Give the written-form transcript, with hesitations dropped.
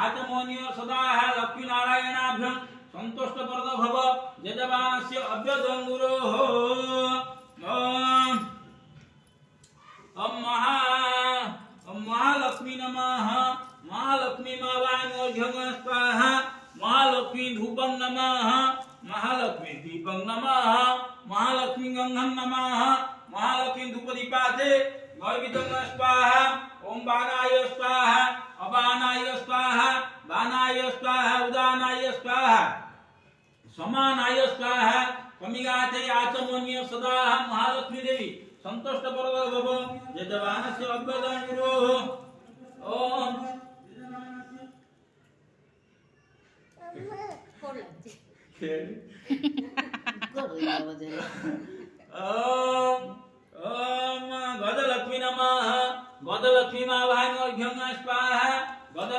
आचमोन्यो सदा लक्ष्मी नारायणाभ्यं संतुष्टप्रदो भव यजमानस्य अभ्यदङ्गुरोः ओम महालक्ष्मी नमः महालक्ष्मी मावान्योर्घ्यं स्वाहा महालक्ष्मी धूपं नमः महालक्ष्मी दीपं नमः महालक्ष्मी गंधं नमः महालक्ष्मी धूपदीपाते गर्वितं स्वाहा ओम बाणाय स्वाहा अबाणाय स्वाहा बाणाय स्वाहा उदानाय स्वाहा समानाय स्वाहा कमिगाते आचमन्य सदा महालक्ष्मी देवी संतुष्ट परदो भव यजमानस्य अभ्यदङ्गुरोः ओम ओम गजलक्ष्मी नमः गजलक्ष्मी मावान्योर्घ्यं स्वाहा